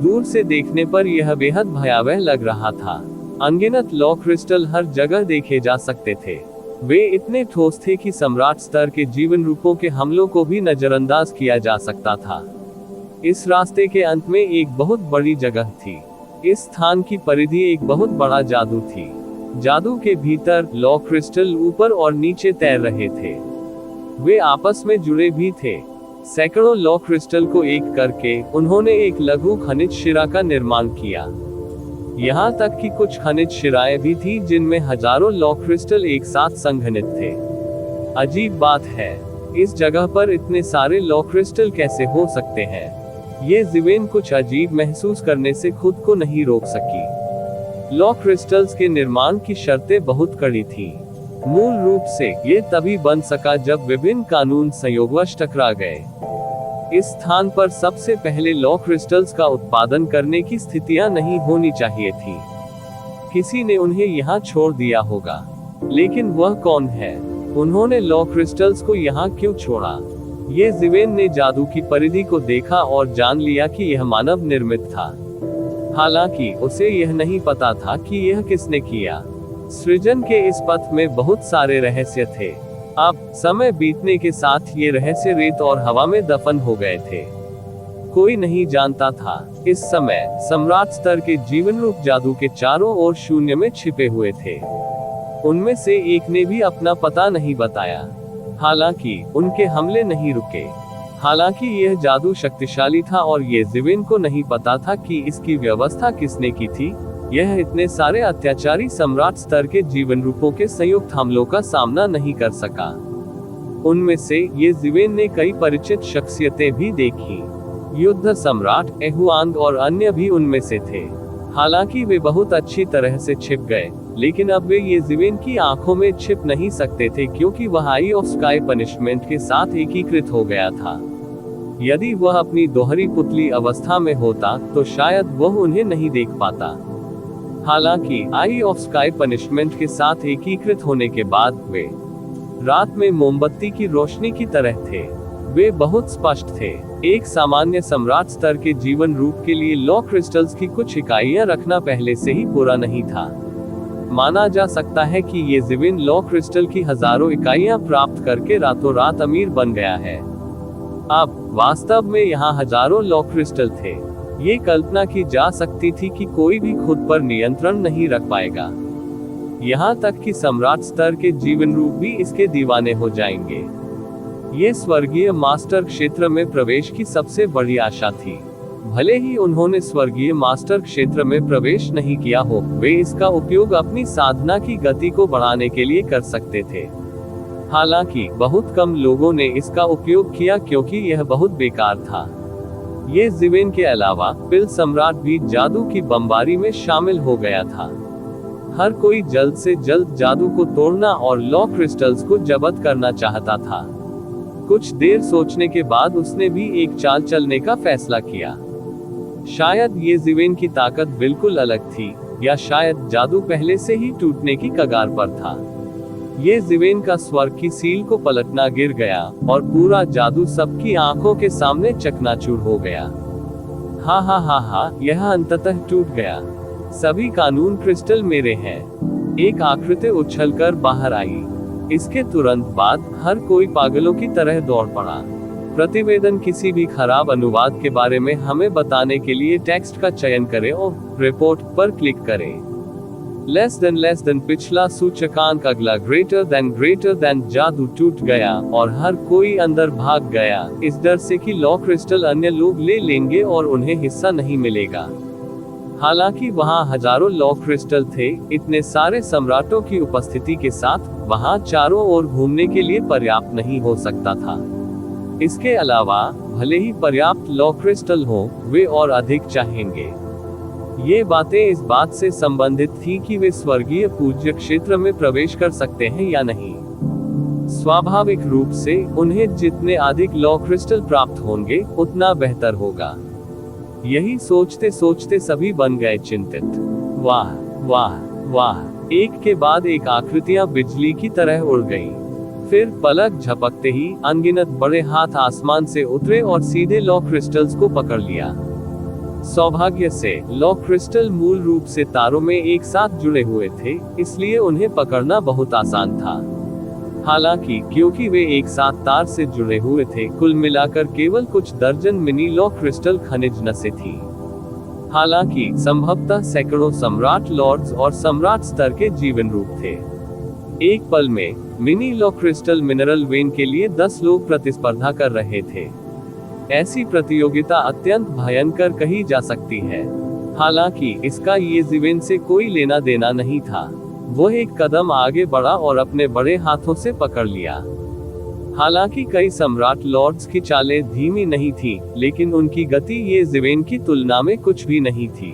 दूर से देखने पर यह बेहद भयावह लग रहा था। अनगिनत लॉ क्रिस्टल हर जगह देखे जा सकते थे। वे इतने ठोस थे कि सम्राट स्तर के जीवन रूपों के हमलों को भी नजरअंदाज किया जा सकता था। इस रास्ते के अंत में एक बहुत बड़ी जगह थी। इस स्थान की परिधि एक बहुत बड़ा जादू थी। जादू के भीतर लॉ क्रिस्टल ऊपर और नीचे तैर रहे थे। वे आपस में जुड़े भी थे। सैकड़ों लॉ क्रिस्टल को एक करके उन्होंने एक लघु खनिज शिरा का निर्माण किया। यहाँ तक कि कुछ खनिज शिराएं भी थी जिनमें हजारों लॉ क्रिस्टल एक साथ संघनित थे। अजीब बात है, इस जगह पर इतने सारे लॉ क्रिस्टल कैसे हो सकते हैं? ये जीवेन कुछ अजीब महसूस करने से खुद को नहीं रोक सकी। लॉ क्रिस्टल्स के निर्माण की शर्तें बहुत कड़ी थीं। मूल रूप से ये तभी बन सका जब विभिन्न कानून संयोगवश टकरा गए। इस स्थान पर सबसे पहले लॉ क्रिस्टल्स का उत्पादन करने की स्थितियां नहीं होनी चाहिए थी। किसी ने उन्हें यहाँ छोड़ दिया होगा। लेकिन वह कौन है? उन्होंने लॉ क्रिस्टल्स को यहाँ क्यों छोड़ा? ये जीवेन ने जादू की परिधि को देखा और जान लिया कि यह मानव निर्मित था। हालांकि उसे यह नहीं पता था कि यह किसने किया। सृजन के इस पथ में बहुत सारे रहस्य थे। अब समय बीतने के साथ ये रहस्य रेत और हवा में दफन हो गए थे। कोई नहीं जानता था। इस समय सम्राट स्तर के जीवन रूप जादू के चारों ओर शून्य में छिपे हुए थे। उनमें से एक ने भी अपना पता नहीं बताया। हालांकि उनके हमले नहीं रुके। हालांकि यह जादू शक्तिशाली था और ये जीवेन को नहीं पता था कि इसकी व्यवस्था किसने की थी। यह इतने सारे अत्याचारी सम्राट स्तर के जीवन रूपों के संयुक्त हमलों का सामना नहीं कर सका। उनमें से ये जीवेन ने कई परिचित शख्सियतें भी देखी। युद्ध सम्राट एहुआंग और अन्य भी उनमें से थे। हालांकि वे बहुत अच्छी तरह से छिप गए, लेकिन अब वे ये ज़िवेन की आंखों में छिप नहीं सकते थे क्योंकि वह आई ऑफ स्काई पनिशमेंट के साथ एकीकृत हो गया था। यदि वह अपनी दोहरी पुतली अवस्था में होता तो शायद वह उन्हें नहीं देख पाता। हालांकि आई ऑफ स्काई पनिशमेंट के साथ एकीकृत होने के बाद वे रात में मोमबत्ती की रोशनी की तरह थे। वे बहुत स्पष्ट थे। एक सामान्य सम्राट स्तर के जीवन रूप के लिए लॉ क्रिस्टल्स की कुछ इकाइयां रखना पहले से ही बुरा नहीं था। माना जा सकता है कि ये ज़िवेन लॉ क्रिस्टल की हजारों इकाइयां प्राप्त करके रातों रात अमीर बन गया है। अब वास्तव में यहाँ हजारों लॉ क्रिस्टल थे। ये कल्पना की जा सकती थी कि कोई भी खुद पर नियंत्रण नहीं रख पाएगा। यहाँ तक कि सम्राट स्तर के जीवन रूप भी इसके दीवाने हो जाएंगे। ये स्वर्गीय मास्टर क्षेत्र में प्रवेश की सबसे बड़ी आशा थी। भले ही उन्होंने स्वर्गीय मास्टर क्षेत्र में प्रवेश नहीं किया हो, वे इसका उपयोग अपनी साधना की गति को बढ़ाने के लिए कर सकते थे। हालांकि बहुत कम लोगों ने इसका उपयोग किया क्योंकि यह बहुत बेकार था। ये ज़िवेन के अलावा पिल सम्राट भी जादू की बमबारी में शामिल हो गया था। हर कोई जल्द से जल्द जादू को तोड़ना और लॉ क्रिस्टल्स को जब्त करना चाहता था। कुछ देर सोचने के बाद उसने भी एक चाल चलने का फैसला किया। शायद ये ज़िवेन की ताकत बिल्कुल अलग थी, या शायद जादू पहले से ही टूटने की कगार पर था। ये ज़िवेन का स्वर्ग की सील को पलटना गिर गया और पूरा जादू सबकी आंखों के सामने चकनाचूर हो गया। हा, यह अंततः टूट गया। सभी कानून क्रिस्टल मेरे हैं। एक आकृति उछलकर बाहर आई। इसके तुरंत बाद हर कोई पागलों की तरह दौड़ पड़ा। प्रतिवेदन किसी भी खराब अनुवाद के बारे में हमें बताने के लिए टेक्स्ट का चयन करें और रिपोर्ट पर क्लिक करें। लेस देन पिछला सूचकांक अगला ग्रेटर देन जादू टूट गया और हर कोई अंदर भाग गया, इस डर से कि लॉ क्रिस्टल अन्य लोग ले लेंगे और उन्हें हिस्सा नहीं मिलेगा। हालांकि वहां हजारों लॉ क्रिस्टल थे, इतने सारे सम्राटों की उपस्थिति के साथ वहां चारों ओर घूमने के लिए पर्याप्त नहीं हो सकता था। इसके अलावा भले ही पर्याप्त लॉ क्रिस्टल हो, वे और अधिक चाहेंगे। ये बातें इस बात से संबंधित थी कि वे स्वर्गीय पूज्य क्षेत्र में प्रवेश कर सकते हैं या नहीं। स्वाभाविक रूप से उन्हें जितने अधिक लॉ क्रिस्टल प्राप्त होंगे उतना बेहतर होगा। यही सोचते सोचते सभी बन गए चिंतित। वाह वाह वाह, एक के बाद एक आकृतियां बिजली की तरह उड़ गईं। फिर पलक झपकते ही अनगिनत बड़े हाथ आसमान से उतरे और सीधे लॉ क्रिस्टल्स को पकड़ लिया। सौभाग्य से लॉ क्रिस्टल मूल रूप से तारों में एक साथ जुड़े हुए थे, इसलिए उन्हें पकड़ना बहुत आसान था। हालांकि क्योंकि वे एक साथ तार से जुड़े हुए थे, कुल मिलाकर केवल कुछ दर्जन मिनी लॉ क्रिस्टल खनिज नसें थी। हालांकि संभवतः सैकड़ों सम्राट लॉर्ड्स और सम्राट स्तर के जीवन रूप थे। एक पल में mini law crystal mineral when के लिए 10 लोग प्रतिस्पर्धा कर रहे थे। ऐसी प्रतियोगिता अत्यंत भयंकर कही जा सकती है। हालांकि इसका ये ज़िवेन से कोई लेना देना नहीं था। वो एक कदम आगे बढ़ा और अपने बड़े हाथों से पकड़ लिया। हालांकि कई सम्राट लॉर्ड्स की चालें धीमी नहीं थी, लेकिन उनकी गति ये ज़िवेन की तुलना में कुछ भी नहीं थी।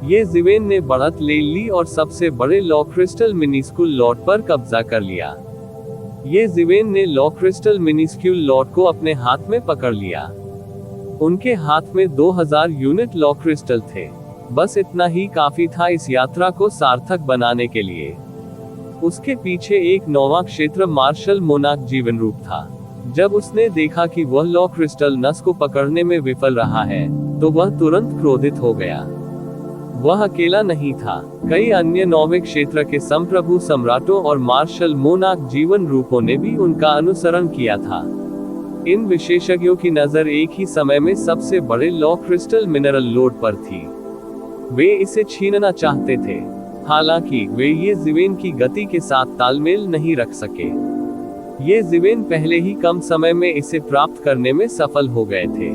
ये ज़िवेन ने बढ़त ले ली और सबसे बड़े लॉ क्रिस्टल मिनिस्क्यूल लॉर्ड पर कब्जा कर लिया। ये ज़िवेन ने लॉ क्रिस्टल मिनिस्क्यूल लॉर्ड को अपने हाथ में पकड़ लिया। उनके हाथ में 2000 यूनिट लॉ क्रिस्टल थे। बस इतना ही काफी था इस यात्रा को सार्थक बनाने के लिए। उसके पीछे एक नौवां क्षेत्र मार्शल मोनाक जीवन रूप था। जब उसने देखा कि वह लॉ क्रिस्टल नस को पकड़ने में विफल रहा है, तो वह तुरंत क्रोधित हो गया। वह अकेला नहीं था, कई अन्य नौवें क्षेत्र के संप्रभु सम्राटों और मार्शल मोनाक जीवन रूपों ने भी उनका अनुसरण किया था। इन विशेषज्ञों की नजर एक ही समय में सबसे बड़े लॉ क्रिस्टल मिनरल लोड पर थी। वे इसे छीनना चाहते थे, हालांकि वे ये ज़िवेन की गति के साथ तालमेल नहीं रख सके। ये ज़िवेन पहले ही कम समय में इसे प्राप्त करने में सफल हो गए थे।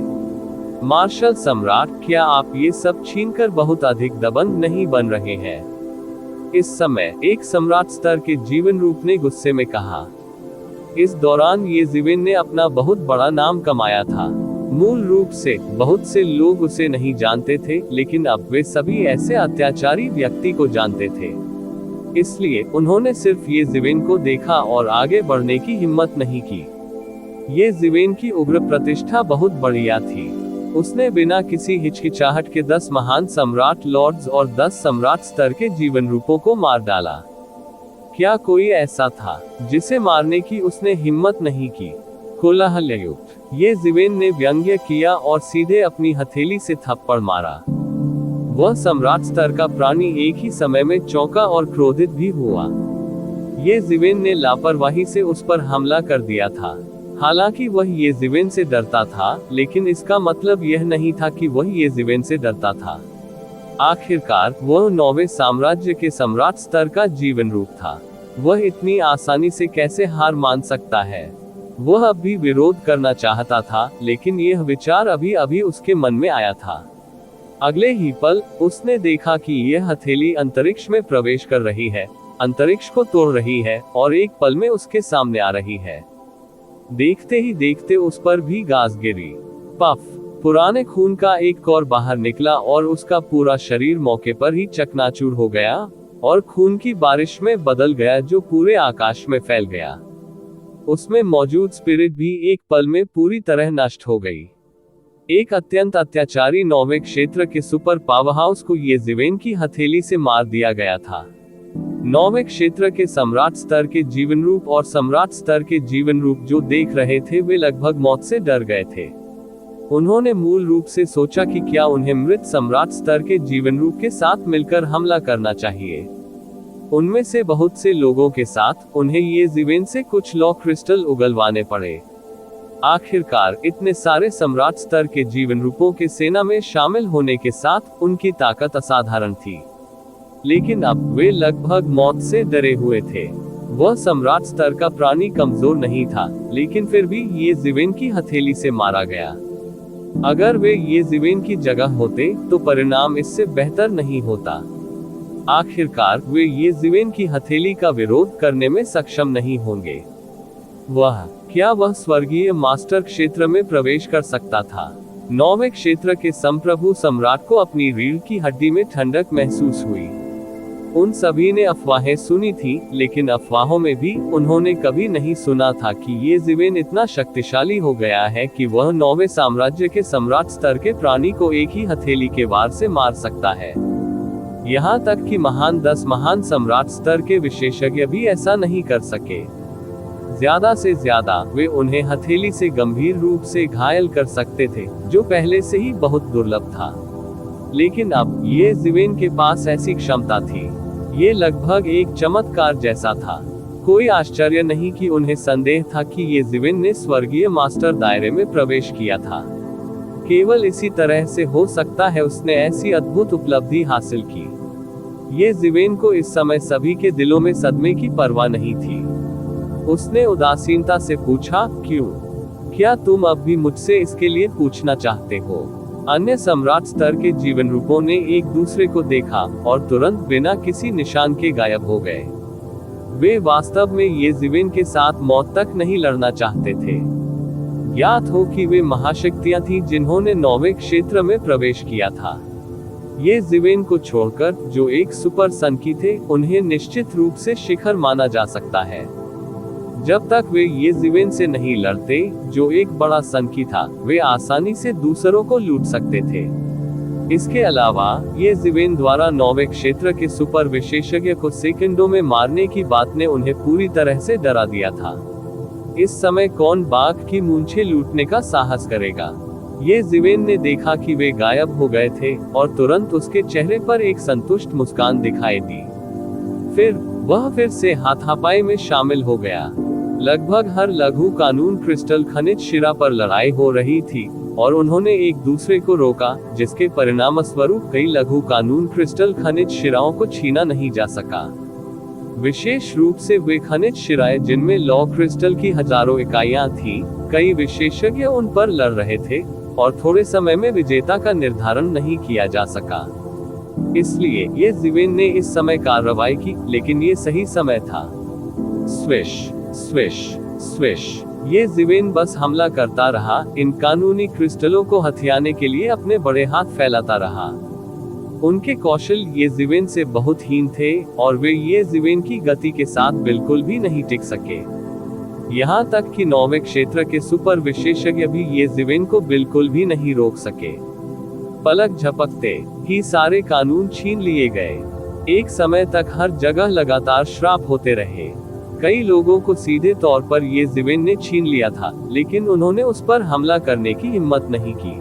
मार्शल सम्राट, क्या आप ये सब छीनकर बहुत अधिक दबंग नहीं बन रहे हैं? इस समय एक सम्राट स्तर के जीवन रूप ने गुस्से में कहा। इस दौरान ये ज़िवेन ने अपना बहुत बड़ा नाम कमाया था। मूल रूप से बहुत से लोग उसे नहीं जानते थे, लेकिन अब वे सभी ऐसे अत्याचारी व्यक्ति को जानते थे। इसलिए उन्होंने सिर्फ येज़ेवेन को देखा और आगे बढ़ने की हिम्मत नहीं की। येज़ेवेन की उग्र प्रतिष्ठा बहुत बढ़िया थी। उसने बिना किसी हिचकिचाहट के 10 महान सम्राट लॉर्ड्स और 10 सम्राट स्तर के जीवन रूपों को मार डाला। क्या कोई ऐसा था जिसे मारने की उसने हिम्मत नहीं की? कोलाहलयुक्त येज़ेवेन ने व्यंग्य किया और सीधे अपनी हथेली से थप्पड़ मारा। वह सम्राट स्तर का प्राणी एक ही समय में चौंका और क्रोधित भी हुआ। येज़ेवेन ने लापरवाही से उस पर हमला कर दिया था। हालांकि वह येज़ेवेन से डरता था, लेकिन इसका मतलब यह नहीं था कि वह येज़ेवेन से डरता था। आखिरकार वह 9वें साम्राज्य के सम्राट स्तर का जीवन रूप था। वह इतनी आसानी से कैसे हार मान सकता है? वह अब भी विरोध करना चाहता था, लेकिन यह विचार अभी अभी उसके मन में आया था। अगले ही पल उसने देखा कि यह हथेली अंतरिक्ष में प्रवेश कर रही है, अंतरिक्ष को तोड़ रही है और एक पल में उसके सामने आ रही है। देखते ही देखते उस पर भी गाज गिरी। पफ! पुराने खून का एक कौर बाहर निकला और उसका पूरा शरीर मौके पर ही चकनाचूर हो गया और खून की बारिश में बदल गया जो पूरे आकाश में फैल गया। उसमें मौजूद स्पिरिट भी एक पल में पूरी तरह नष्ट हो गई। एक अत्यंत अत्याचारी 9वें क्षेत्र के सुपर पावरहाउस को येज़ेवेन की हथेली से मार दिया गया था। 9वें क्षेत्र के सम्राट स्तर के जीवन रूप और सम्राट स्तर के जीवन रूप जो देख रहे थे वे लगभग मौत से डर गए थे। उन्होंने मूल रूप से सोचा कि क्या उन्हें मृत सम्राट स्तर के जीवन रूप के साथ मिलकर हमला करना चाहिए। उनमें से बहुत से लोगों के साथ उन्हें येज़ेवेन से कुछ लॉ क्रिस्टल उगलवाने पड़े। आखिरकार इतने सारे सम्राट स्तर के जीवन रूपों के सेना में शामिल होने के साथ उनकी ताकत असाधारण थी। लेकिन अब वे लगभग मौत से डरे हुए थे। वह सम्राट स्तर का प्राणी कमजोर नहीं था, लेकिन फिर भी येज़ेवेन की हथेली से मारा गया। अगर वे येज़ेवेन की जगह होते तो परिणाम इससे बेहतर नहीं होता। आखिरकार वे येज़ेवेन की हथेली का विरोध करने में सक्षम नहीं होंगे। क्या वह स्वर्गीय मास्टर क्षेत्र में प्रवेश कर सकता था? 9वें क्षेत्र के संप्रभु सम्राट को अपनी रीढ़ की हड्डी में ठंडक महसूस हुई। उन सभी ने अफवाहें सुनी थी, लेकिन अफवाहों में भी उन्होंने कभी नहीं सुना था कि येज़ेवेन इतना शक्तिशाली हो गया है कि वह 9वें साम्राज्य के सम्राट स्तर के प्राणी को एक ही हथेली के वार से मार सकता है। यहाँ तक कि 10 महान सम्राट स्तर के विशेषज्ञ भी ऐसा नहीं कर सके। ज्यादा से ज्यादा वे उन्हें हथेली से गंभीर रूप से घायल कर सकते थे, जो पहले से ही बहुत दुर्लभ था। लेकिन अब येज़ेवेन के पास ऐसी क्षमता थी। ये लगभग एक चमत्कार जैसा था। कोई आश्चर्य नहीं कि उन्हें संदेह था कि येज़ेवेन ने स्वर्गीय मास्टर दायरे में प्रवेश किया था। केवल इसी तरह से हो सकता है उसने ऐसी अद्भुत उपलब्धि हासिल की। येज़ेवेन को इस समय सभी के दिलों में सदमे की परवाह नहीं थी। उसने उदासीनता से पूछा, क्यों? क्या तुम अब भी मुझसे इसके लिए पूछना चाहते हो? अन्य सम्राट स्तर के जीवन रूपों ने एक दूसरे को देखा और तुरंत बिना किसी निशान के गायब हो गए। वे वास्तव में येज़ेवेन के साथ मौत तक नहीं लड़ना चाहते थे। ज्ञात हो कि वे महाशक्तियां थीं जिन्होंने 9वें क्षेत्र में प्रवेश किया था। येज़ेवेन को छोड़कर जो एक सुपर सन की थे, उन्हें निश्चित रूप से शिखर माना जा सकता है। जब तक वे येज़ेवेन से नहीं लड़ते, जो एक बड़ा सन की था, वे आसानी से दूसरों को लूट सकते थे। इसके अलावा येज़ेवेन द्वारा 9वें क्षेत्र के सुपर विशेषज्ञ को सेकंडों में मारने की बात ने उन्हें पूरी तरह से डरा दिया था। इस समय कौन बाघ की मूंछें लूटने का साहस करेगा? येज़ेवेन ने देखा कि वे गायब हो गए थे और तुरंत उसके चेहरे पर एक संतुष्ट मुस्कान दिखाई दी। फिर वह फिर से हाथापाई में शामिल हो गया। लगभग हर लघु कानून क्रिस्टल खनिज शिरा पर लड़ाई हो रही थी और उन्होंने एक दूसरे को रोका, जिसके परिणामस्वरूप कई लघु कानून क्रिस्टल खनिज शिराओं को छीना नहीं जा सका। विशेष रूप से वे खनिज शिराएं जिनमें लॉ क्रिस्टल की हजारों इकाइयां थीं, कई विशेषज्ञ उन पर लड़ रहे थे और थोड़े समय में विजेता का निर्धारण नहीं किया जा सका। इसलिए येज़ेवेन ने इस समय कार्रवाई की, लेकिन ये सही समय था। Swish swish swish. ये जीवेन बस हमला करता रहा, इन कानूनी क्रिस्टलों को हथियाने के लिए अपने बड़े हाथ फैलाता रहा। उनके कौशल ये जीवेन से बहुत हीन थे, और वे ये जीवेन की गति के साथ बिल्कुल भी नहीं टिक सके। यहाँ तक कि 9वें क्षेत्र के सुपर विशेषज्ञ भी ये जीवेन को बिल्कुल भी नहीं रोक सके। पलक झपकते ही सारे कानून छीन लिए गए। एक समय तक हर जगह लगातार श्राप होते रहे। कई लोगों को सीधे तौर पर ये जीवेन ने छीन लिया था, लेकिन उन्होंने उस पर हमला करने की हिम्मत नहीं की।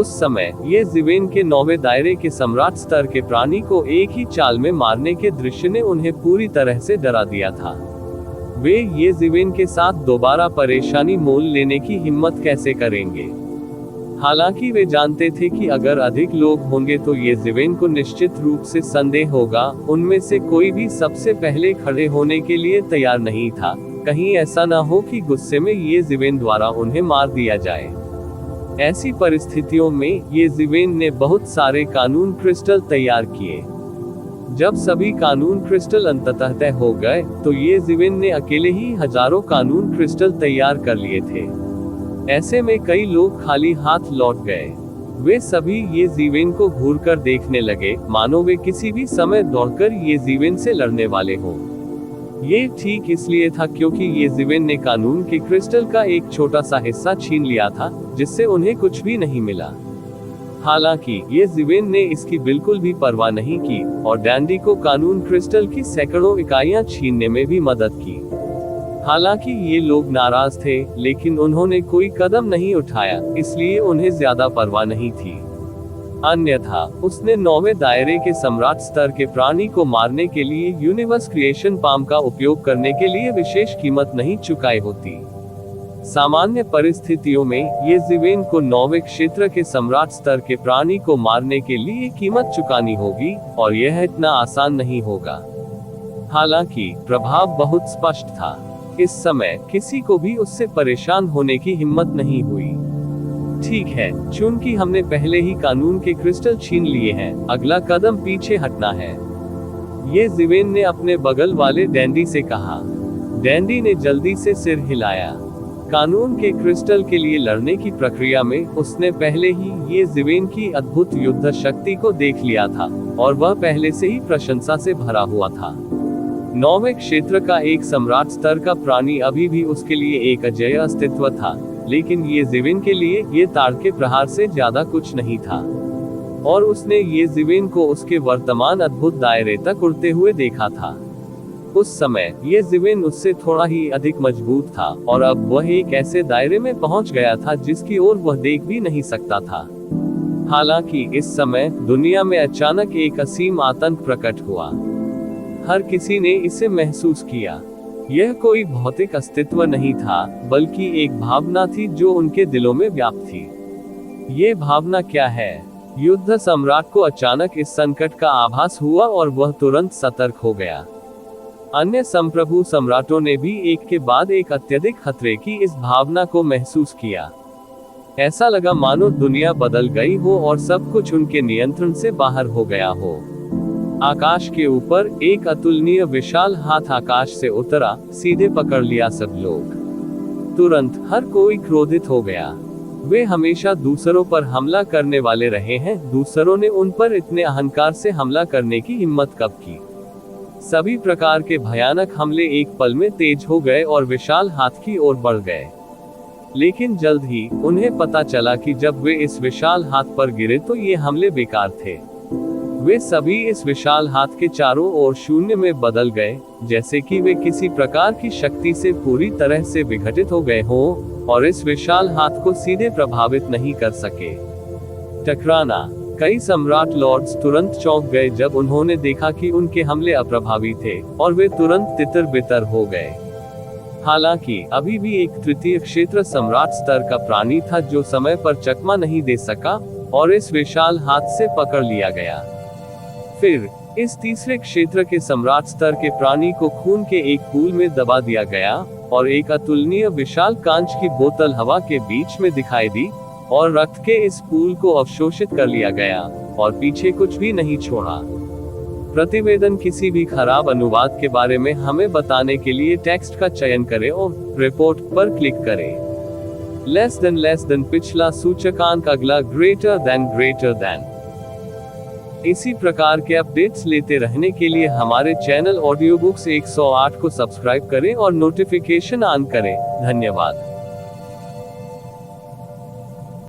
उस समय ये जीवेन के 9वें दायरे के सम्राट स्तर के प्राणी को एक ही चाल में मारने के दृश्य ने उन्हें पूरी तरह से डरा दिया था। वे ये जीवेन के साथ दोबारा परेशानी मोल लेने की हिम्मत कैसे करेंगे? हालांकि वे जानते थे कि अगर अधिक लोग होंगे तो ये जीवेन को निश्चित रूप से संदेह होगा। उनमें से कोई भी सबसे पहले खड़े होने के लिए तैयार नहीं था। कहीं ऐसा न हो कि गुस्से में ये जीवेन द्वारा उन्हें मार दिया जाए। ऐसी परिस्थितियों में ये जीवेन ने बहुत सारे कानून क्रिस्टल तैयार किए। जब सभी कानून क्रिस्टल अंततः तय हो गए, तो ये जीवेन ने अकेले ही हजारों कानून क्रिस्टल तैयार कर लिए थे। ऐसे में कई लोग खाली हाथ लौट गए। वे सभी ये जीवेन को घूरकर देखने लगे, मानो वे किसी भी समय दौड़कर ये जीवेन से लड़ने वाले हों। ये ठीक इसलिए था क्योंकि ये जीवेन ने कानून के क्रिस्टल का एक छोटा सा हिस्सा छीन लिया था, जिससे उन्हें कुछ भी नहीं मिला। हालांकि ये जीवेन ने इसकी बिल्कुल भी परवाह नहीं की, और डैंडी को कानून क्रिस्टल की सैकड़ों इकाइयां छीनने में भी मदद की। हालांकि ये लोग नाराज थे, लेकिन उन्होंने कोई कदम नहीं उठाया, इसलिए उन्हें ज्यादा परवाह नहीं थी। अन्यथा उसने 9वें दायरे के सम्राट स्तर के प्राणी को मारने के लिए यूनिवर्स क्रिएशन पाम का उपयोग करने के लिए विशेष कीमत नहीं चुकाई होती। सामान्य परिस्थितियों में ये जीवेन को 9वें क्षेत्र के सम्राट स्तर के प्राणी को मारने के लिए कीमत चुकानी होगी, और यह इतना आसान नहीं होगा। हालांकि प्रभाव बहुत स्पष्ट था। इस समय किसी को भी उससे परेशान होने की हिम्मत नहीं हुई। ठीक है, चूंकि हमने पहले ही कानून के क्रिस्टल छीन लिए हैं, अगला कदम पीछे हटना है। ये जीवेन ने अपने बगल वाले डैंडी से कहा। डैंडी ने जल्दी से सिर हिलाया। कानून के क्रिस्टल के लिए लड़ने की प्रक्रिया में उसने पहले ही ये जीवेन की अद्भुत युद्ध शक्ति को देख लिया था, और वह पहले से ही प्रशंसा से भरा हुआ था। 9वें क्षेत्र का एक सम्राट स्तर का प्राणी अभी भी उसके लिए एक अजेय अस्तित्व था, लेकिन ये जीवेन के लिए ये ताड़ के प्रहार से ज्यादा कुछ नहीं था, और उसने ये जीवेन को उसके वर्तमान अद्भुत दायरे तक उड़ते हुए देखा था। उस समय ये जीवेन उससे थोड़ा ही अधिक मजबूत था, और अब वह एक ऐसे दायरे में पहुंच गया था जिसकी ओर वह देख भी नहीं सकता था। हालांकि इस समय दुनिया में अचानक एक असीम आतंक प्रकट हुआ। हर किसी ने इसे महसूस किया। यह कोई भौतिक अस्तित्व नहीं था, बल्कि एक भावना थी जो उनके दिलों में व्याप्त थी। ये भावना क्या है? युद्ध सम्राट को अचानक इस संकट का आभास हुआ और वह तुरंत सतर्क हो गया। अन्य संप्रभु सम्राटों ने भी एक के बाद एक अत्यधिक खतरे की इस भावना को महसूस किया। ऐसा लगा मानो दुनिया बदल गई हो और सब कुछ उनके नियंत्रण से बाहर हो गया हो। आकाश के ऊपर एक अतुलनीय विशाल हाथ आकाश से उतरा, सीधे पकड़ लिया सब लोग। तुरंत हर कोई क्रोधित हो गया। वे हमेशा दूसरों पर हमला करने वाले रहे हैं, दूसरों ने उन पर इतने अहंकार से हमला करने की हिम्मत कब की? सभी प्रकार के भयानक हमले एक पल में तेज हो गए और विशाल हाथ की ओर बढ़ गए। लेकिन जल्द ही उन्हें पता चला कि जब वे इस विशाल हाथ पर गिरे तो ये हमले बेकार थे। वे सभी इस विशाल हाथ के चारों ओर शून्य में बदल गए, जैसे कि वे किसी प्रकार की शक्ति से पूरी तरह से विघटित हो गए हों, और इस विशाल हाथ को सीधे प्रभावित नहीं कर सके। टकराना। कई सम्राट लॉर्ड्स तुरंत चौंक गए जब उन्होंने देखा कि उनके हमले अप्रभावी थे, और वे तुरंत तितर बितर हो गए। हालांकि अभी भी एक तृतीय क्षेत्र सम्राट स्तर का प्राणी था जो समय पर चकमा नहीं दे सका, और इस विशाल हाथ से पकड़ लिया गया। फिर इस तीसरे क्षेत्र के सम्राट स्तर के प्राणी को खून के एक पूल में दबा दिया गया, और एक अतुलनीय विशाल कांच की बोतल हवा के बीच में दिखाई दी, और रक्त के इस पूल को अवशोषित कर लिया गया, और पीछे कुछ भी नहीं छोड़ा। प्रतिवेदन किसी भी खराब अनुवाद के बारे में हमें बताने के लिए टेक्स्ट का चयन करें और रिपोर्ट पर क्लिक करें। लेस देन पिछला सूचकांक, अगला ग्रेटर देन। इसी प्रकार के अपडेट्स लेते रहने के लिए हमारे चैनल ऑडियो बुक्स 108 को सब्सक्राइब करें और नोटिफिकेशन ऑन करें। धन्यवाद।